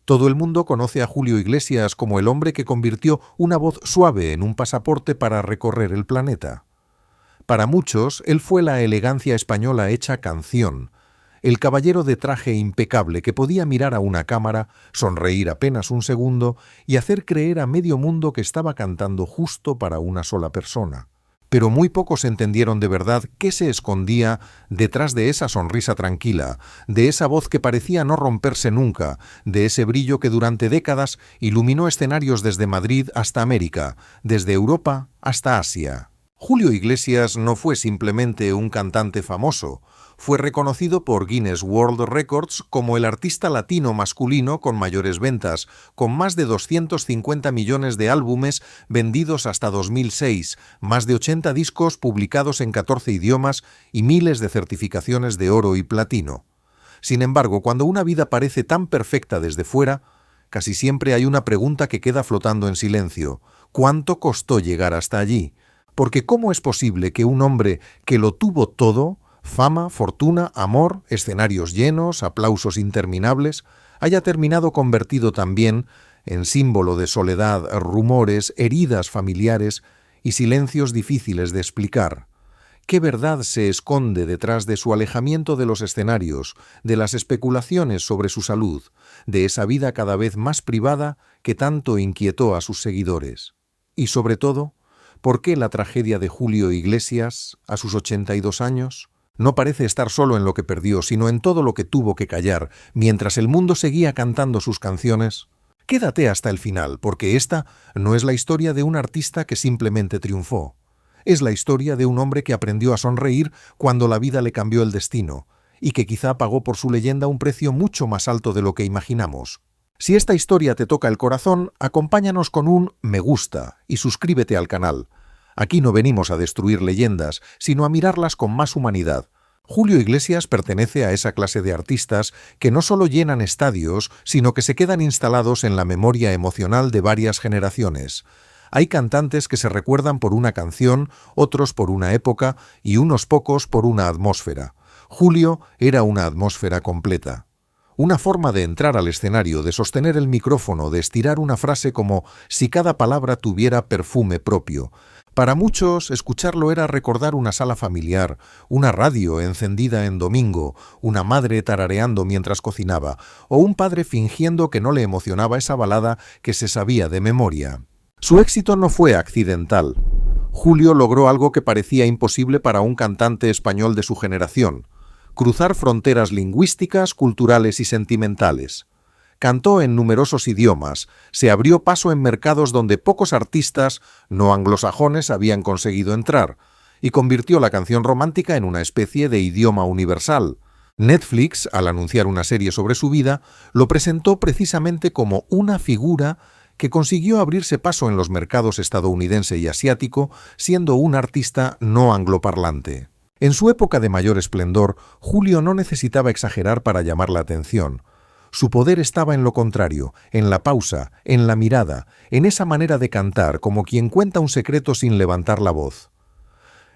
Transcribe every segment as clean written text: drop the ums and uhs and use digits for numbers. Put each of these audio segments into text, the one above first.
Todo el mundo conoce a Julio Iglesias como el hombre que convirtió una voz suave en un pasaporte para recorrer el planeta. Para muchos, él fue la elegancia española hecha canción, el caballero de traje impecable que podía mirar a una cámara, sonreír apenas un segundo y hacer creer a medio mundo que estaba cantando justo para una sola persona. Pero muy pocos entendieron de verdad qué se escondía detrás de esa sonrisa tranquila, de esa voz que parecía no romperse nunca, de ese brillo que durante décadas iluminó escenarios desde Madrid hasta América, desde Europa hasta Asia. Julio Iglesias no fue simplemente un cantante famoso, fue reconocido por Guinness World Records como el artista latino masculino con mayores ventas, con más de 250 millones de álbumes vendidos hasta 2006, más de 80 discos publicados en 14 idiomas y miles de certificaciones de oro y platino. Sin embargo, cuando una vida parece tan perfecta desde fuera, casi siempre hay una pregunta que queda flotando en silencio. ¿Cuánto costó llegar hasta allí? Porque ¿cómo es posible que un hombre que lo tuvo todo, fama, fortuna, amor, escenarios llenos, aplausos interminables, haya terminado convertido también en símbolo de soledad, rumores, heridas familiares y silencios difíciles de explicar? ¿Qué verdad se esconde detrás de su alejamiento de los escenarios, de las especulaciones sobre su salud, de esa vida cada vez más privada que tanto inquietó a sus seguidores? Y sobre todo, ¿por qué la tragedia de Julio Iglesias, a sus 82 años, no parece estar solo en lo que perdió, sino en todo lo que tuvo que callar, mientras el mundo seguía cantando sus canciones? Quédate hasta el final, porque esta no es la historia de un artista que simplemente triunfó. Es la historia de un hombre que aprendió a sonreír cuando la vida le cambió el destino, y que quizá pagó por su leyenda un precio mucho más alto de lo que imaginamos. Si esta historia te toca el corazón, acompáñanos con un me gusta y suscríbete al canal. Aquí no venimos a destruir leyendas, sino a mirarlas con más humanidad. Julio Iglesias pertenece a esa clase de artistas que no solo llenan estadios, sino que se quedan instalados en la memoria emocional de varias generaciones. Hay cantantes que se recuerdan por una canción, otros por una época y unos pocos por una atmósfera. Julio era una atmósfera completa. Una forma de entrar al escenario, de sostener el micrófono, de estirar una frase como si cada palabra tuviera perfume propio. Para muchos, escucharlo era recordar una sala familiar, una radio encendida en domingo, una madre tarareando mientras cocinaba, o un padre fingiendo que no le emocionaba esa balada que se sabía de memoria. Su éxito no fue accidental. Julio logró algo que parecía imposible para un cantante español de su generación: cruzar fronteras lingüísticas, culturales y sentimentales. Cantó en numerosos idiomas, se abrió paso en mercados donde pocos artistas no anglosajones habían conseguido entrar, y convirtió la canción romántica en una especie de idioma universal. Netflix, al anunciar una serie sobre su vida, lo presentó precisamente como una figura que consiguió abrirse paso en los mercados estadounidense y asiático, siendo un artista no angloparlante. En su época de mayor esplendor, Julio no necesitaba exagerar para llamar la atención. Su poder estaba en lo contrario, en la pausa, en la mirada, en esa manera de cantar como quien cuenta un secreto sin levantar la voz.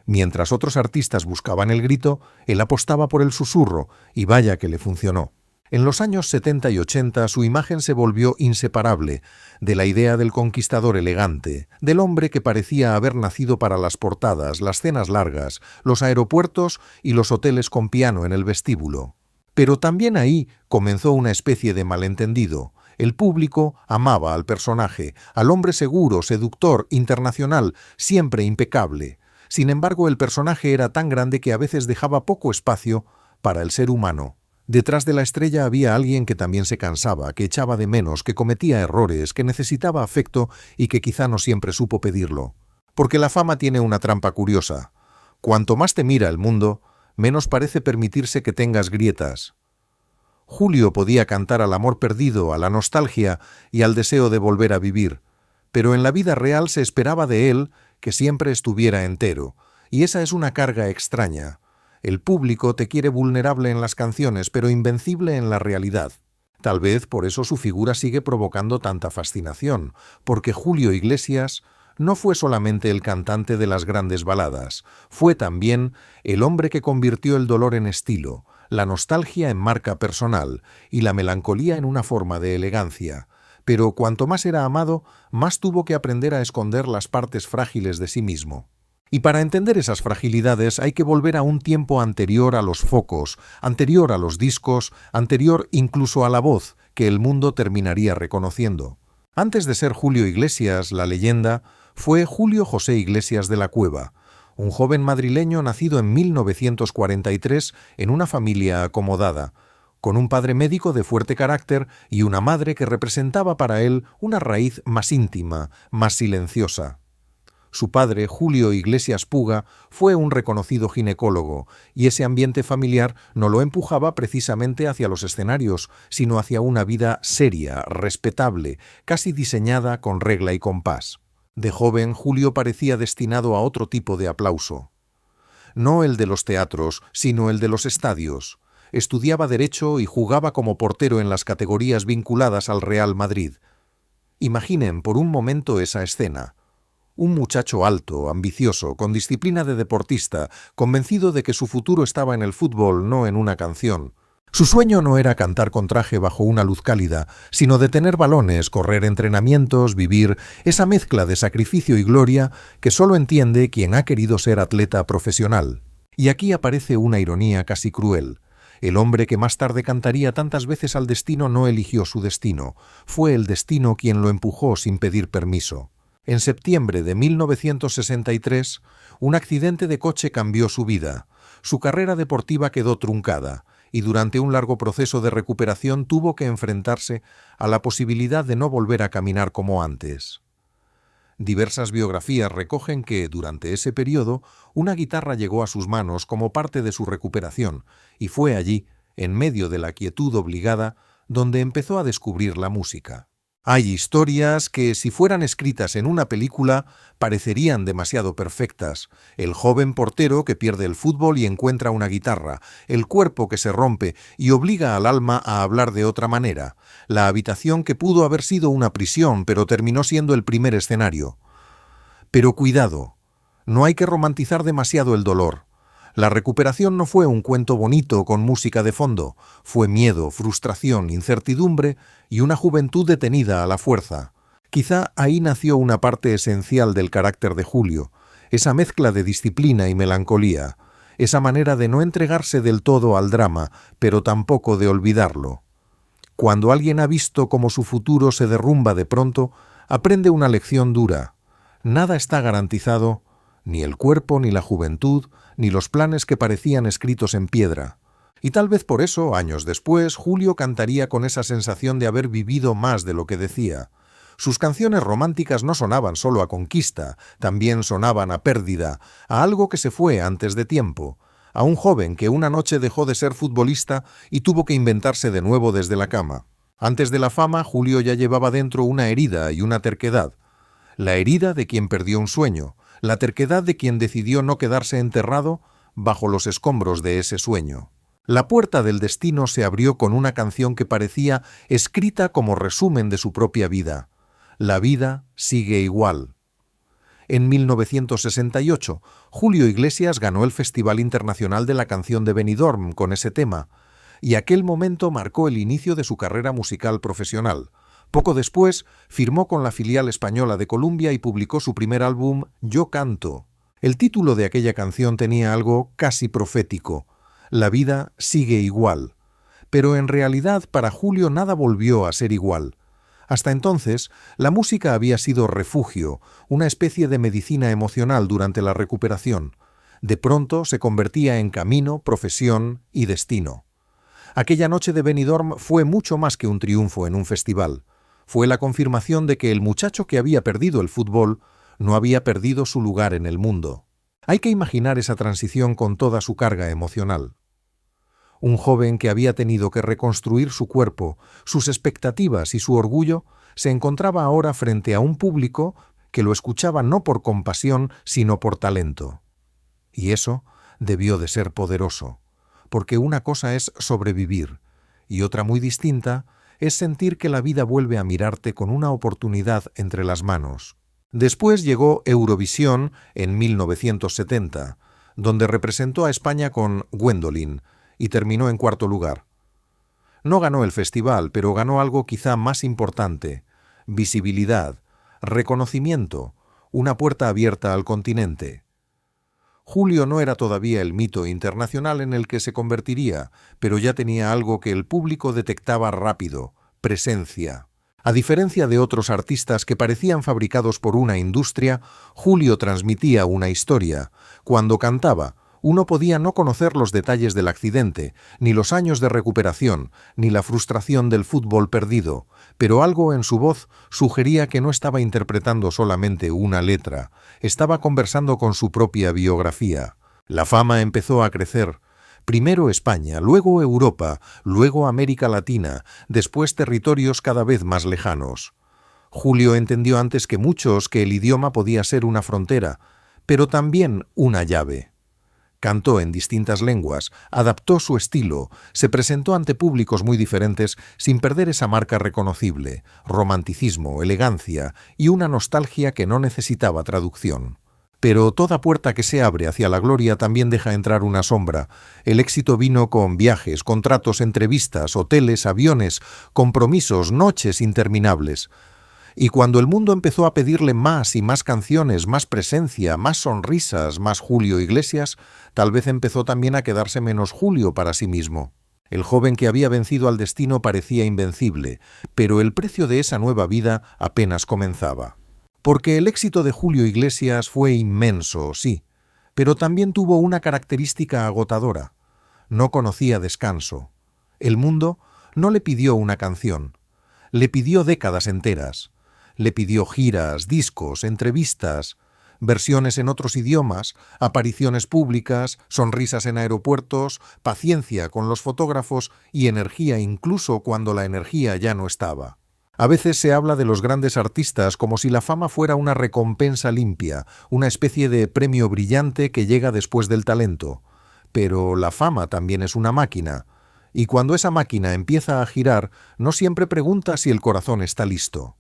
Mientras otros artistas buscaban el grito, él apostaba por el susurro, y vaya que le funcionó. En los años 70 y 80 su imagen se volvió inseparable de la idea del conquistador elegante, del hombre que parecía haber nacido para las portadas, las cenas largas, los aeropuertos y los hoteles con piano en el vestíbulo. Pero también ahí comenzó una especie de malentendido. El público amaba al personaje, al hombre seguro, seductor, internacional, siempre impecable. Sin embargo, el personaje era tan grande que a veces dejaba poco espacio para el ser humano. Detrás de la estrella había alguien que también se cansaba, que echaba de menos, que cometía errores, que necesitaba afecto y que quizá no siempre supo pedirlo. Porque la fama tiene una trampa curiosa. Cuanto más te mira el mundo, menos parece permitirse que tengas grietas. Julio podía cantar al amor perdido, a la nostalgia y al deseo de volver a vivir, pero en la vida real se esperaba de él que siempre estuviera entero, y esa es una carga extraña. El público te quiere vulnerable en las canciones, pero invencible en la realidad. Tal vez por eso su figura sigue provocando tanta fascinación, porque Julio Iglesias no fue solamente el cantante de las grandes baladas, fue también el hombre que convirtió el dolor en estilo, la nostalgia en marca personal y la melancolía en una forma de elegancia. Pero cuanto más era amado, más tuvo que aprender a esconder las partes frágiles de sí mismo. Y para entender esas fragilidades hay que volver a un tiempo anterior a los focos, anterior a los discos, anterior incluso a la voz, que el mundo terminaría reconociendo. Antes de ser Julio Iglesias, la leyenda, fue Julio José Iglesias de la Cueva, un joven madrileño nacido en 1943 en una familia acomodada, con un padre médico de fuerte carácter y una madre que representaba para él una raíz más íntima, más silenciosa. Su padre, Julio Iglesias Puga, fue un reconocido ginecólogo, y ese ambiente familiar no lo empujaba precisamente hacia los escenarios, sino hacia una vida seria, respetable, casi diseñada con regla y compás. De joven, Julio parecía destinado a otro tipo de aplauso. No el de los teatros, sino el de los estadios. Estudiaba Derecho y jugaba como portero en las categorías vinculadas al Real Madrid. Imaginen por un momento esa escena. Un muchacho alto, ambicioso, con disciplina de deportista, convencido de que su futuro estaba en el fútbol, no en una canción. Su sueño no era cantar con traje bajo una luz cálida, sino detener balones, correr entrenamientos, vivir esa mezcla de sacrificio y gloria que solo entiende quien ha querido ser atleta profesional. Y aquí aparece una ironía casi cruel. El hombre que más tarde cantaría tantas veces al destino no eligió su destino, fue el destino quien lo empujó sin pedir permiso. En septiembre de 1963, un accidente de coche cambió su vida. Su carrera deportiva quedó truncada y durante un largo proceso de recuperación tuvo que enfrentarse a la posibilidad de no volver a caminar como antes. Diversas biografías recogen que, durante ese periodo, una guitarra llegó a sus manos como parte de su recuperación y fue allí, en medio de la quietud obligada, donde empezó a descubrir la música. Hay historias que, si fueran escritas en una película, parecerían demasiado perfectas. El joven portero que pierde el fútbol y encuentra una guitarra, el cuerpo que se rompe y obliga al alma a hablar de otra manera, la habitación que pudo haber sido una prisión pero terminó siendo el primer escenario. Pero cuidado, no hay que romantizar demasiado el dolor. La recuperación no fue un cuento bonito con música de fondo, fue miedo, frustración, incertidumbre y una juventud detenida a la fuerza. Quizá ahí nació una parte esencial del carácter de Julio, esa mezcla de disciplina y melancolía, esa manera de no entregarse del todo al drama, pero tampoco de olvidarlo. Cuando alguien ha visto cómo su futuro se derrumba de pronto, aprende una lección dura. Nada está garantizado, ni el cuerpo, ni la juventud, ni los planes que parecían escritos en piedra. Y tal vez por eso, años después, Julio cantaría con esa sensación de haber vivido más de lo que decía. Sus canciones románticas no sonaban solo a conquista, también sonaban a pérdida, a algo que se fue antes de tiempo, a un joven que una noche dejó de ser futbolista y tuvo que inventarse de nuevo desde la cama. Antes de la fama, Julio ya llevaba dentro una herida y una terquedad. La herida de quien perdió un sueño, la terquedad de quien decidió no quedarse enterrado bajo los escombros de ese sueño. La puerta del destino se abrió con una canción que parecía escrita como resumen de su propia vida. La vida sigue igual. En 1968, Julio Iglesias ganó el Festival Internacional de la Canción de Benidorm con ese tema, y aquel momento marcó el inicio de su carrera musical profesional. Poco después, firmó con la filial española de Columbia y publicó su primer álbum, Yo Canto. El título de aquella canción tenía algo casi profético. La vida sigue igual. Pero en realidad para Julio nada volvió a ser igual. Hasta entonces, la música había sido refugio, una especie de medicina emocional durante la recuperación. De pronto se convertía en camino, profesión y destino. Aquella noche de Benidorm fue mucho más que un triunfo en un festival. Fue la confirmación de que el muchacho que había perdido el fútbol no había perdido su lugar en el mundo. Hay que imaginar esa transición con toda su carga emocional. Un joven que había tenido que reconstruir su cuerpo, sus expectativas y su orgullo, se encontraba ahora frente a un público que lo escuchaba no por compasión, sino por talento. Y eso debió de ser poderoso, porque una cosa es sobrevivir, y otra muy distinta es sentir que la vida vuelve a mirarte con una oportunidad entre las manos. Después llegó Eurovisión en 1970, donde representó a España con Gwendolyn, y terminó en cuarto lugar. No ganó el festival, pero ganó algo quizá más importante: visibilidad, reconocimiento, una puerta abierta al continente. Julio no era todavía el mito internacional en el que se convertiría, pero ya tenía algo que el público detectaba rápido: presencia. A diferencia de otros artistas que parecían fabricados por una industria, Julio transmitía una historia. Cuando cantaba, uno podía no conocer los detalles del accidente, ni los años de recuperación, ni la frustración del fútbol perdido, pero algo en su voz sugería que no estaba interpretando solamente una letra, estaba conversando con su propia biografía. La fama empezó a crecer. Primero España, luego Europa, luego América Latina, después territorios cada vez más lejanos. Julio entendió antes que muchos que el idioma podía ser una frontera, pero también una llave. Cantó en distintas lenguas, adaptó su estilo, se presentó ante públicos muy diferentes sin perder esa marca reconocible: romanticismo, elegancia y una nostalgia que no necesitaba traducción. Pero toda puerta que se abre hacia la gloria también deja entrar una sombra. El éxito vino con viajes, contratos, entrevistas, hoteles, aviones, compromisos, noches interminables. Y cuando el mundo empezó a pedirle más y más canciones, más presencia, más sonrisas, más Julio Iglesias, tal vez empezó también a quedarse menos Julio para sí mismo. El joven que había vencido al destino parecía invencible, pero el precio de esa nueva vida apenas comenzaba. Porque el éxito de Julio Iglesias fue inmenso, sí, pero también tuvo una característica agotadora: no conocía descanso. El mundo no le pidió una canción, le pidió décadas enteras, le pidió giras, discos, entrevistas, versiones en otros idiomas, apariciones públicas, sonrisas en aeropuertos, paciencia con los fotógrafos y energía incluso cuando la energía ya no estaba. A veces se habla de los grandes artistas como si la fama fuera una recompensa limpia, una especie de premio brillante que llega después del talento. Pero la fama también es una máquina, y cuando esa máquina empieza a girar, no siempre pregunta si el corazón está listo.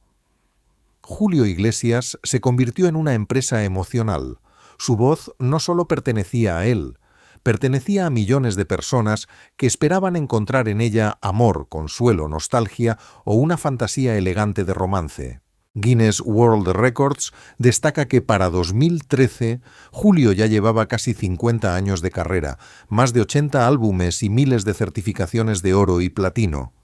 Julio Iglesias se convirtió en una empresa emocional. Su voz no solo pertenecía a él, pertenecía a millones de personas que esperaban encontrar en ella amor, consuelo, nostalgia o una fantasía elegante de romance. Guinness World Records destaca que para 2013 Julio ya llevaba casi 50 años de carrera, más de 80 álbumes y miles de certificaciones de oro y platino.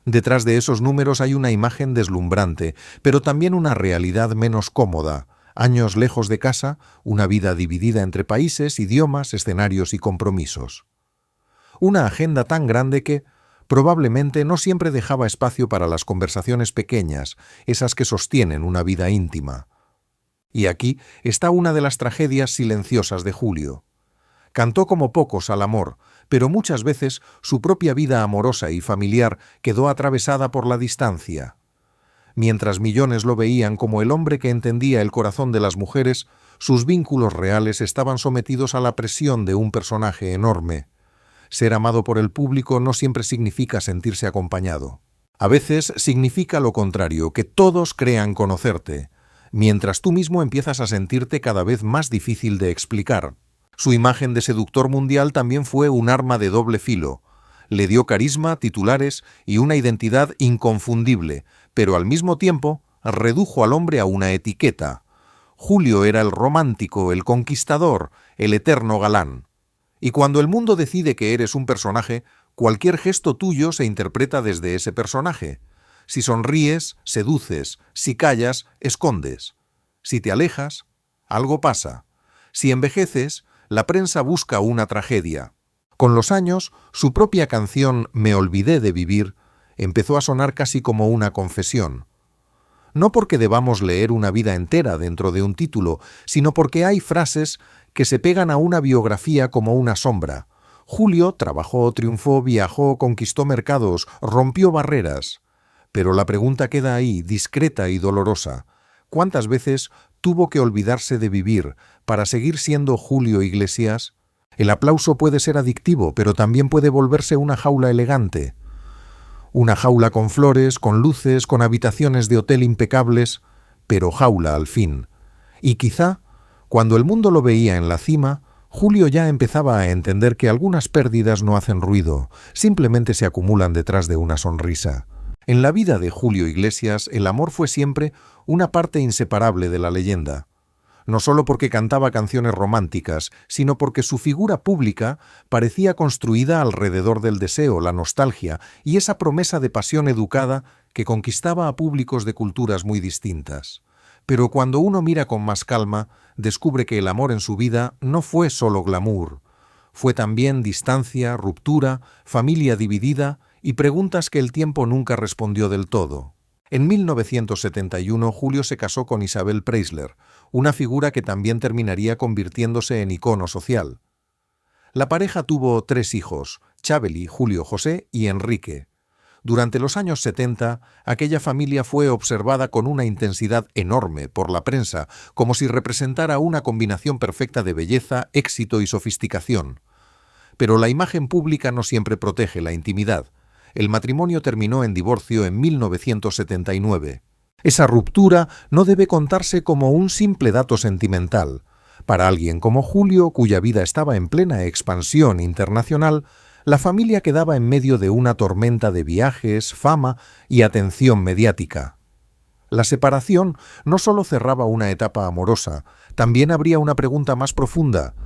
Detrás de esos números hay una imagen deslumbrante, pero también una realidad menos cómoda: años lejos de casa, una vida dividida entre países, idiomas, escenarios y compromisos. Una agenda tan grande que, probablemente, no siempre dejaba espacio para las conversaciones pequeñas, esas que sostienen una vida íntima. Y aquí está una de las tragedias silenciosas de Julio. Cantó como pocos al amor, pero muchas veces su propia vida amorosa y familiar quedó atravesada por la distancia. Mientras millones lo veían como el hombre que entendía el corazón de las mujeres, sus vínculos reales estaban sometidos a la presión de un personaje enorme. Ser amado por el público no siempre significa sentirse acompañado. A veces significa lo contrario, que todos crean conocerte, mientras tú mismo empiezas a sentirte cada vez más difícil de explicar. Su imagen de seductor mundial también fue un arma de doble filo. Le dio carisma, titulares y una identidad inconfundible, pero al mismo tiempo redujo al hombre a una etiqueta. Julio era el romántico, el conquistador, el eterno galán. Y cuando el mundo decide que eres un personaje, cualquier gesto tuyo se interpreta desde ese personaje. Si sonríes, seduces; si callas, escondes. Si te alejas, algo pasa. Si envejeces, la prensa busca una tragedia. Con los años, su propia canción «Me olvidé de vivir» empezó a sonar casi como una confesión. No porque debamos leer una vida entera dentro de un título, sino porque hay frases que se pegan a una biografía como una sombra. Julio trabajó, triunfó, viajó, conquistó mercados, rompió barreras. Pero la pregunta queda ahí, discreta y dolorosa: ¿cuántas veces tuvo que olvidarse de vivir para seguir siendo Julio Iglesias? El aplauso puede ser adictivo, pero también puede volverse una jaula elegante. Una jaula con flores, con luces, con habitaciones de hotel impecables, pero jaula al fin. Y quizá, cuando el mundo lo veía en la cima, Julio ya empezaba a entender que algunas pérdidas no hacen ruido, simplemente se acumulan detrás de una sonrisa. En la vida de Julio Iglesias, el amor fue siempre una parte inseparable de la leyenda. No solo porque cantaba canciones románticas, sino porque su figura pública parecía construida alrededor del deseo, la nostalgia y esa promesa de pasión educada que conquistaba a públicos de culturas muy distintas. Pero cuando uno mira con más calma, descubre que el amor en su vida no fue solo glamour. Fue también distancia, ruptura, familia dividida y preguntas que el tiempo nunca respondió del todo. En 1971, Julio se casó con Isabel Preisler, una figura que también terminaría convirtiéndose en icono social. La pareja tuvo 3 hijos, Chabeli, Julio José y Enrique. Durante los años 70, aquella familia fue observada con una intensidad enorme por la prensa, como si representara una combinación perfecta de belleza, éxito y sofisticación. Pero la imagen pública no siempre protege la intimidad. El matrimonio terminó en divorcio en 1979. Esa ruptura no debe contarse como un simple dato sentimental. Para alguien como Julio, cuya vida estaba en plena expansión internacional, la familia quedaba en medio de una tormenta de viajes, fama y atención mediática. La separación no solo cerraba una etapa amorosa, también habría una pregunta más profunda.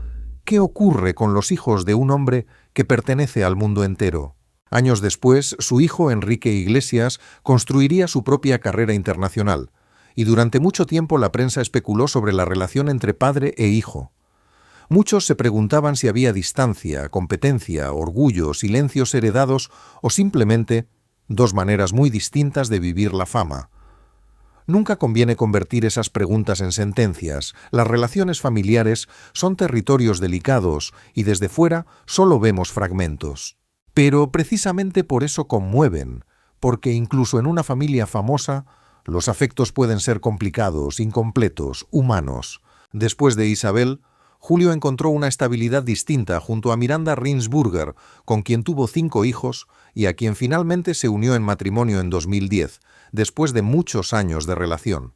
¿Qué ocurre con los hijos de un hombre que pertenece al mundo entero? Años después, su hijo Enrique Iglesias construiría su propia carrera internacional, y durante mucho tiempo la prensa especuló sobre la relación entre padre e hijo. Muchos se preguntaban si había distancia, competencia, orgullo, silencios heredados o simplemente 2 maneras muy distintas de vivir la fama. Nunca conviene convertir esas preguntas en sentencias. Las relaciones familiares son territorios delicados y desde fuera solo vemos fragmentos. Pero precisamente por eso conmueven, porque incluso en una familia famosa, los afectos pueden ser complicados, incompletos, humanos. Después de Isabel, Julio encontró una estabilidad distinta junto a Miranda Rinsburger, con quien tuvo 5 hijos y a quien finalmente se unió en matrimonio en 2010, después de muchos años de relación.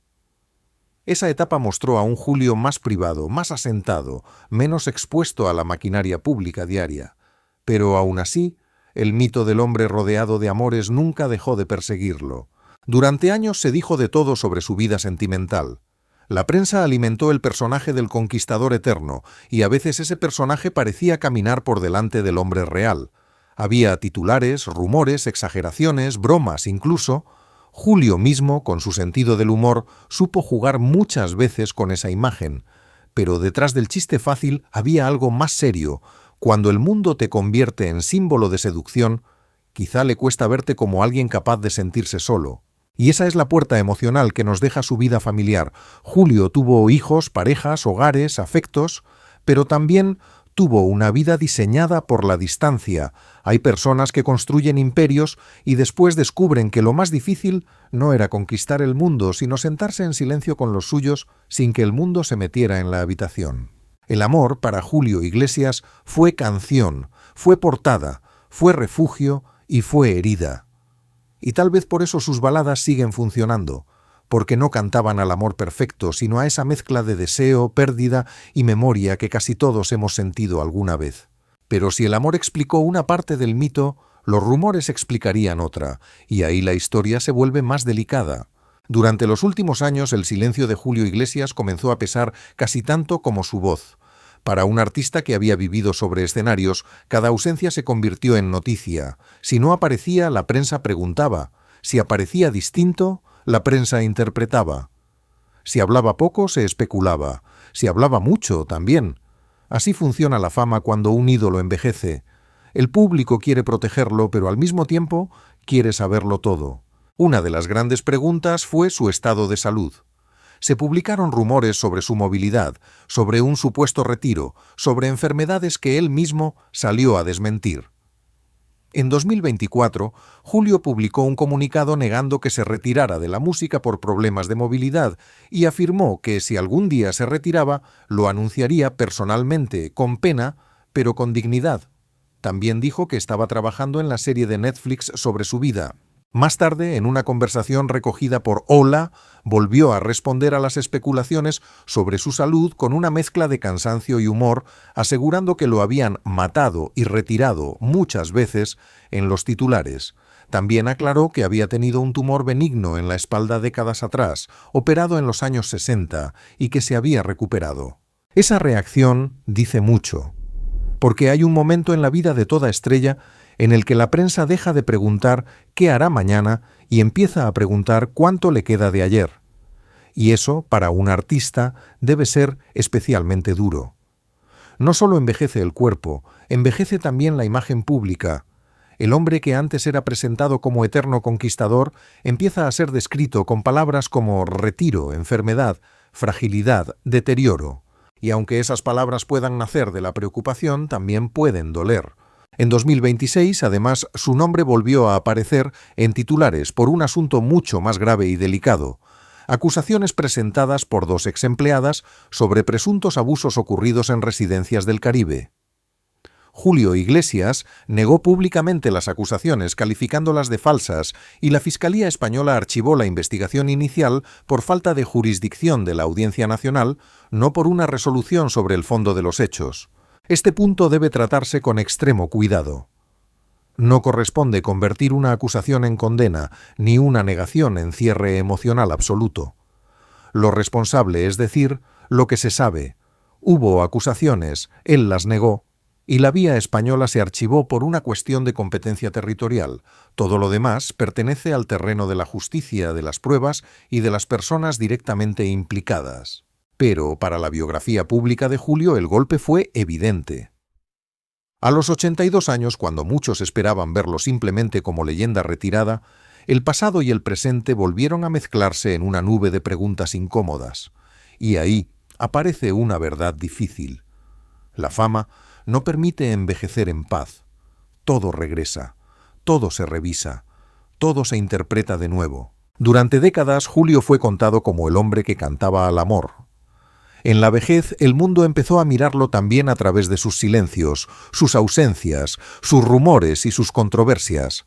Esa etapa mostró a un Julio más privado, más asentado, menos expuesto a la maquinaria pública diaria. Pero aún así, el mito del hombre rodeado de amores nunca dejó de perseguirlo. Durante años se dijo de todo sobre su vida sentimental. La prensa alimentó el personaje del conquistador eterno, y a veces ese personaje parecía caminar por delante del hombre real. Había titulares, rumores, exageraciones, bromas incluso. Julio mismo, con su sentido del humor, supo jugar muchas veces con esa imagen. Pero detrás del chiste fácil había algo más serio. Cuando el mundo te convierte en símbolo de seducción, quizá le cuesta verte como alguien capaz de sentirse solo. Y esa es la puerta emocional que nos deja su vida familiar. Julio tuvo hijos, parejas, hogares, afectos, pero también tuvo una vida diseñada por la distancia. Hay personas que construyen imperios y después descubren que lo más difícil no era conquistar el mundo, sino sentarse en silencio con los suyos sin que el mundo se metiera en la habitación. El amor, para Julio Iglesias, fue canción, fue portada, fue refugio y fue herida. Y tal vez por eso sus baladas siguen funcionando, porque no cantaban al amor perfecto, sino a esa mezcla de deseo, pérdida y memoria que casi todos hemos sentido alguna vez. Pero si el amor explicó una parte del mito, los rumores explicarían otra, y ahí la historia se vuelve más delicada. Durante los últimos años, el silencio de Julio Iglesias comenzó a pesar casi tanto como su voz. Para un artista que había vivido sobre escenarios, cada ausencia se convirtió en noticia. Si no aparecía, la prensa preguntaba. Si aparecía distinto, la prensa interpretaba. Si hablaba poco, se especulaba. Si hablaba mucho, también. Así funciona la fama cuando un ídolo envejece. El público quiere protegerlo, pero al mismo tiempo quiere saberlo todo. Una de las grandes preguntas fue su estado de salud. Se publicaron rumores sobre su movilidad, sobre un supuesto retiro, sobre enfermedades que él mismo salió a desmentir. En 2024, Julio publicó un comunicado negando que se retirara de la música por problemas de movilidad y afirmó que si algún día se retiraba, lo anunciaría personalmente, con pena, pero con dignidad. También dijo que estaba trabajando en la serie de Netflix sobre su vida. Más tarde, en una conversación recogida por Ola, volvió a responder a las especulaciones sobre su salud con una mezcla de cansancio y humor, asegurando que lo habían matado y retirado muchas veces en los titulares. También aclaró que había tenido un tumor benigno en la espalda décadas atrás, operado en los años 60, y que se había recuperado. Esa reacción dice mucho, porque hay un momento en la vida de toda estrella en el que la prensa deja de preguntar qué hará mañana y empieza a preguntar cuánto le queda de ayer. Y eso, para un artista, debe ser especialmente duro. No solo envejece el cuerpo, envejece también la imagen pública. El hombre que antes era presentado como eterno conquistador empieza a ser descrito con palabras como retiro, enfermedad, fragilidad, deterioro. Y aunque esas palabras puedan nacer de la preocupación, también pueden doler. En 2026, además, su nombre volvió a aparecer en titulares por un asunto mucho más grave y delicado: acusaciones presentadas por 2 exempleadas sobre presuntos abusos ocurridos en residencias del Caribe. Julio Iglesias negó públicamente las acusaciones, calificándolas de falsas, y la Fiscalía española archivó la investigación inicial por falta de jurisdicción de la Audiencia Nacional, no por una resolución sobre el fondo de los hechos. Este punto debe tratarse con extremo cuidado. No corresponde convertir una acusación en condena, ni una negación en cierre emocional absoluto. Lo responsable es decir lo que se sabe. Hubo acusaciones, él las negó, y la vía española se archivó por una cuestión de competencia territorial. Todo lo demás pertenece al terreno de la justicia, de las pruebas y de las personas directamente implicadas. Pero para la biografía pública de Julio el golpe fue evidente. A los 82 años, cuando muchos esperaban verlo simplemente como leyenda retirada, el pasado y el presente volvieron a mezclarse en una nube de preguntas incómodas. Y ahí aparece una verdad difícil. La fama no permite envejecer en paz. Todo regresa, todo se revisa, todo se interpreta de nuevo. Durante décadas, Julio fue contado como el hombre que cantaba al amor. En la vejez, el mundo empezó a mirarlo también a través de sus silencios, sus ausencias, sus rumores y sus controversias.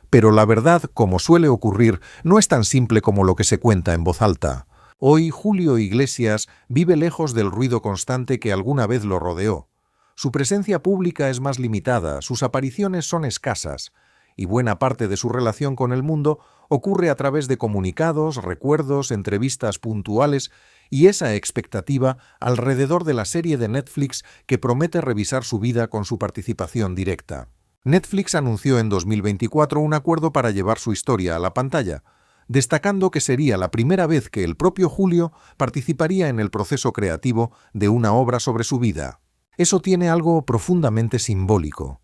Pero la verdad, como suele ocurrir, no es tan simple como lo que se cuenta en voz alta. Hoy Julio Iglesias vive lejos del ruido constante que alguna vez lo rodeó. Su presencia pública es más limitada, sus apariciones son escasas, y buena parte de su relación con el mundo ocurre a través de comunicados, recuerdos, entrevistas puntuales y esa expectativa alrededor de la serie de Netflix que promete revisar su vida con su participación directa. Netflix anunció en 2024 un acuerdo para llevar su historia a la pantalla, destacando que sería la primera vez que el propio Julio participaría en el proceso creativo de una obra sobre su vida. Eso tiene algo profundamente simbólico.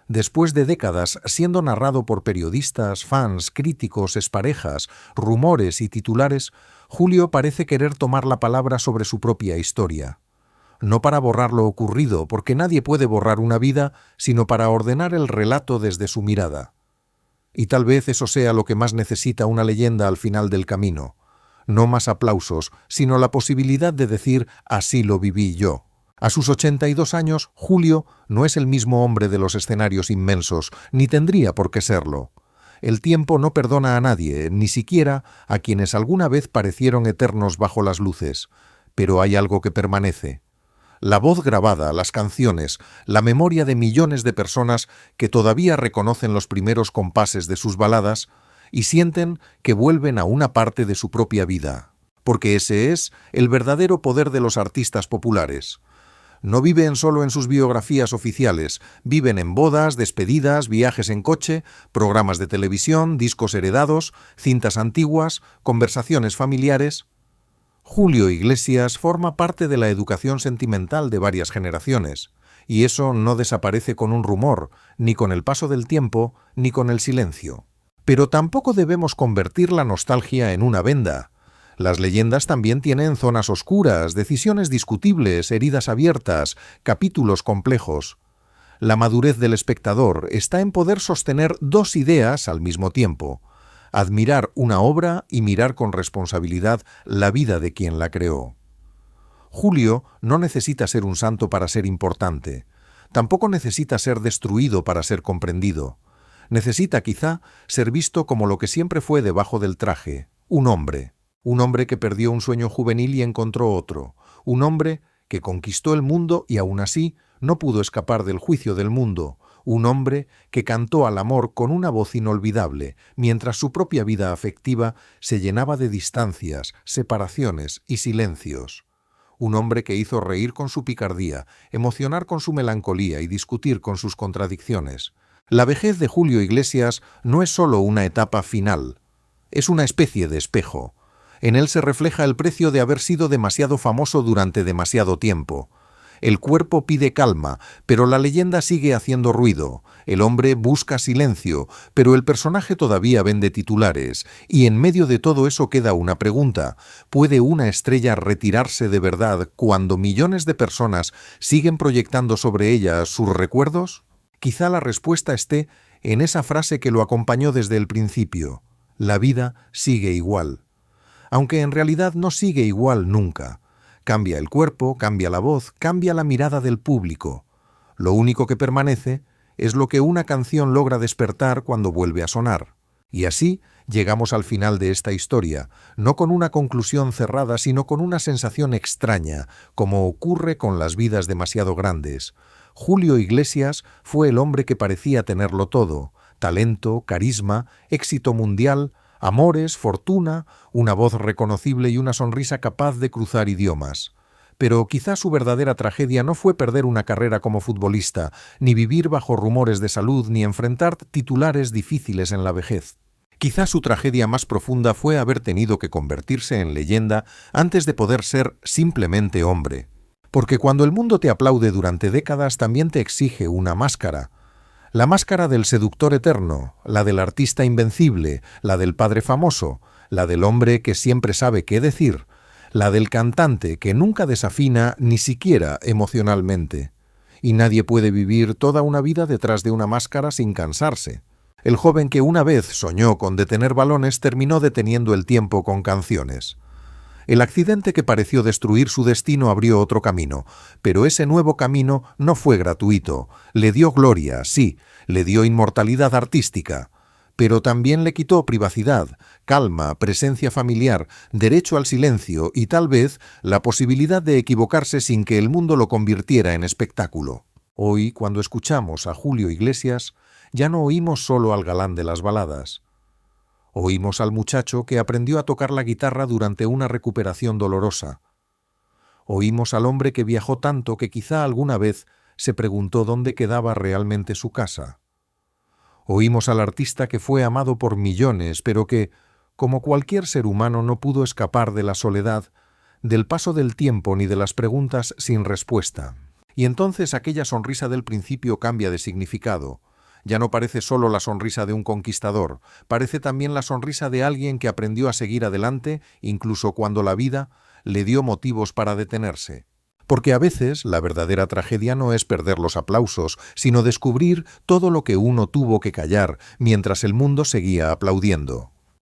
Después de décadas siendo narrado por periodistas, fans, críticos, exparejas, rumores y titulares, Julio parece querer tomar la palabra sobre su propia historia. No para borrar lo ocurrido, porque nadie puede borrar una vida, sino para ordenar el relato desde su mirada. Y tal vez eso sea lo que más necesita una leyenda al final del camino. No más aplausos, sino la posibilidad de decir «así lo viví yo». A sus 82 años, Julio no es el mismo hombre de los escenarios inmensos, ni tendría por qué serlo. El tiempo no perdona a nadie, ni siquiera a quienes alguna vez parecieron eternos bajo las luces. Pero hay algo que permanece. La voz grabada, las canciones, la memoria de millones de personas que todavía reconocen los primeros compases de sus baladas y sienten que vuelven a una parte de su propia vida. Porque ese es el verdadero poder de los artistas populares. No viven solo en sus biografías oficiales, viven en bodas, despedidas, viajes en coche, programas de televisión, discos heredados, cintas antiguas, conversaciones familiares. Julio Iglesias forma parte de la educación sentimental de varias generaciones, y eso no desaparece con un rumor, ni con el paso del tiempo, ni con el silencio. Pero tampoco debemos convertir la nostalgia en una venda. Las leyendas también tienen zonas oscuras, decisiones discutibles, heridas abiertas, capítulos complejos. La madurez del espectador está en poder sostener 2 ideas al mismo tiempo: admirar una obra y mirar con responsabilidad la vida de quien la creó. Julio no necesita ser un santo para ser importante. Tampoco necesita ser destruido para ser comprendido. Necesita quizá ser visto como lo que siempre fue debajo del traje, un hombre que perdió un sueño juvenil y encontró otro, un hombre que conquistó el mundo y aún así no pudo escapar del juicio del mundo, un hombre que cantó al amor con una voz inolvidable, mientras su propia vida afectiva se llenaba de distancias, separaciones y silencios. Un hombre que hizo reír con su picardía, emocionar con su melancolía y discutir con sus contradicciones. La vejez de Julio Iglesias no es solo una etapa final, es una especie de espejo. En él se refleja el precio de haber sido demasiado famoso durante demasiado tiempo. El cuerpo pide calma, pero la leyenda sigue haciendo ruido. El hombre busca silencio, pero el personaje todavía vende titulares. Y en medio de todo eso queda una pregunta. ¿Puede una estrella retirarse de verdad cuando millones de personas siguen proyectando sobre ella sus recuerdos? Quizá la respuesta esté en esa frase que lo acompañó desde el principio. La vida sigue igual. Aunque en realidad no sigue igual nunca. Cambia el cuerpo, cambia la voz, cambia la mirada del público. Lo único que permanece es lo que una canción logra despertar cuando vuelve a sonar. Y así llegamos al final de esta historia, no con una conclusión cerrada, sino con una sensación extraña, como ocurre con las vidas demasiado grandes. Julio Iglesias fue el hombre que parecía tenerlo todo: talento, carisma, éxito mundial, amores, fortuna, una voz reconocible y una sonrisa capaz de cruzar idiomas. Pero quizá su verdadera tragedia no fue perder una carrera como futbolista, ni vivir bajo rumores de salud, ni enfrentar titulares difíciles en la vejez. Quizá su tragedia más profunda fue haber tenido que convertirse en leyenda antes de poder ser simplemente hombre. Porque cuando el mundo te aplaude durante décadas también te exige una máscara. La máscara del seductor eterno, la del artista invencible, la del padre famoso, la del hombre que siempre sabe qué decir, la del cantante que nunca desafina ni siquiera emocionalmente. Y nadie puede vivir toda una vida detrás de una máscara sin cansarse. El joven que una vez soñó con detener balones terminó deteniendo el tiempo con canciones. El accidente que pareció destruir su destino abrió otro camino, pero ese nuevo camino no fue gratuito. Le dio gloria, sí, le dio inmortalidad artística, pero también le quitó privacidad, calma, presencia familiar, derecho al silencio y tal vez la posibilidad de equivocarse sin que el mundo lo convirtiera en espectáculo. Hoy, cuando escuchamos a Julio Iglesias, ya no oímos solo al galán de las baladas. Oímos al muchacho que aprendió a tocar la guitarra durante una recuperación dolorosa. Oímos al hombre que viajó tanto que quizá alguna vez se preguntó dónde quedaba realmente su casa. Oímos al artista que fue amado por millones, pero que, como cualquier ser humano, no pudo escapar de la soledad, del paso del tiempo ni de las preguntas sin respuesta. Y entonces aquella sonrisa del principio cambia de significado. Ya no parece solo la sonrisa de un conquistador, parece también la sonrisa de alguien que aprendió a seguir adelante incluso cuando la vida le dio motivos para detenerse. Porque a veces la verdadera tragedia no es perder los aplausos, sino descubrir todo lo que uno tuvo que callar mientras el mundo seguía aplaudiendo.